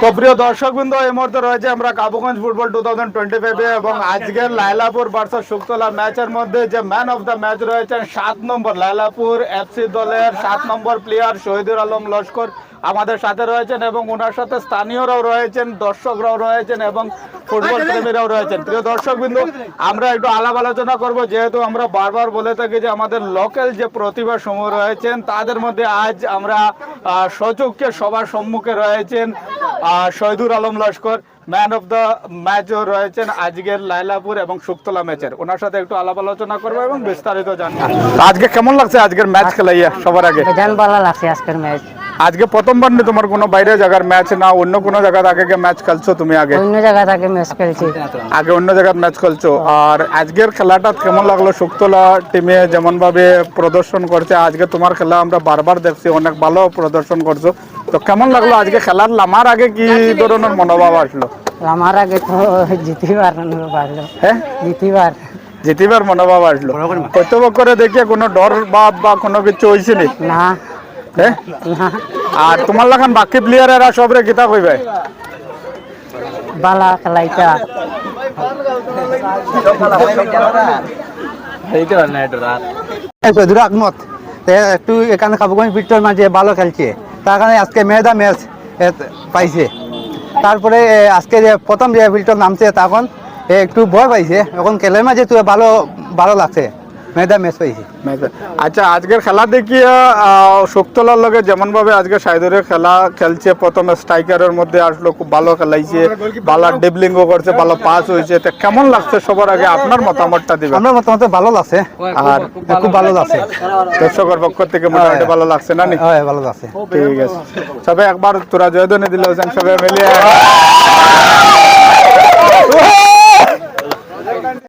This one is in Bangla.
তো প্রিয় দর্শকবৃন্দ, এই মুহূর্তে রয়েছে আমরা কাবুগঞ্জ ফুটবল 2025 এবং আজকের লায়লাপুর ভার্সেস শুকতলা ম্যাচের মধ্যে যে ম্যান অফ দ্য ম্যাচ রয়েছেন 7 নম্বর লায়লাপুর এফসি দলের 7 নম্বর প্লেয়ার শহীদুল আলম লস্কর আমাদের সাথে রয়েছেন এবং ওনার সাথে স্থানীয়রাও রয়েছেন, দর্শকরাও রয়েছেন এবং ফুটবল প্রেমীরাও রয়েছেন। প্রিয় দর্শকবৃন্দ, আমরা একটু আলাপ আলোচনা করব, যেহেতু আমরা বারবার বলে থাকি যে আমাদের লোকাল যে প্রতিভা সমূহ রয়েছেন তাদের মধ্যে আজ আমরা সচক্ষে সবার সম্মুখে রয়েছেন Shahidul Alam Laskar, man of the ম্যাচও রয়েছেন আজকের লায়লাপুর এবং শুকতলা ম্যাচের। ওনার সাথে একটু আলাপ আলোচনা করবো এবং বিস্তারিত জানবো। আজকে কেমন লাগছে আজকের ম্যাচ খেলাইয়া? সবার আগে ভালো লাগছে আজকের ম্যাচ। আজকে প্রথমবার না তোমার কোনো বাইরে জায়গার ম্যাচ, না অন্য কোনো জায়গা থেকে ম্যাচ খেলছো তুমি? আগে অন্য জায়গা থেকে ম্যাচ খেলছি, আগে অন্য জায়গার ম্যাচ খেলছো। আর আজকের খেলাটা কেমন লাগলো? শুকতলা টিমে যেমন ভাবে প্রদর্শন করছে, আজকে তোমার খেলা আমরা বারবার দেখছি, অনেক ভালো প্রদর্শন করছো। তো কেমন লাগলো আজকে খেলার নামার আগে কি ধরনের মনোভাব আসলো? আমার আগে তো জিতিবার পারলো। হ্যাঁ, জিতিবার মনোভাব আসলো। কর্তব্য করে দেখিয়ে কোনো ডর ভাব বা কোনো কিছু হয়েছে নি? না। হ্যাঁ, আর তোমার লাগান বাকি প্লেয়ারেরা সবরে কিতা কইবে? বালা খেলাইতা একটু এখানে কাবুগঞ্জ বিট্টোর মাঝে ভালো খেলছে, তার কারণে আজকে মেয়েদা ম্যাচ পাইছে। তারপরে আজকে যে প্রথম যে বিল্টন নামছে তখন একটু ভয় পাইছে, এখন খেলার মাঝে তো ভালো ভালো লাগছে, মেয়েদা ম্যাচ পাইছে। আচ্ছা, আজকের খেলা দেখিয়া শুকতলার লগে যেমন ভাবে আজকে সাইদুরের খেলা খেলছে, প্রথমে স্ট্রাইকারের মধ্যে আসলো, খুব ভালো খেলাইছে, ভালো ড্রিবলিংও করছে, ভালো পাস হয়েছে। তো কেমন লাগছে সবার আগে আপনার মতামতটা দিবেন? আমার মতামত ভালো লাগছে, আর খুব ভালো লাগছে। দর্শকের পক্ষ থেকে মোটামুটি ভালো লাগছে না? হ্যাঁ, ভালো লাগছে। ঠিক আছে, সবাই একবার তোরা জয়ধ্বনি দিলে সবাই মিলিয়ে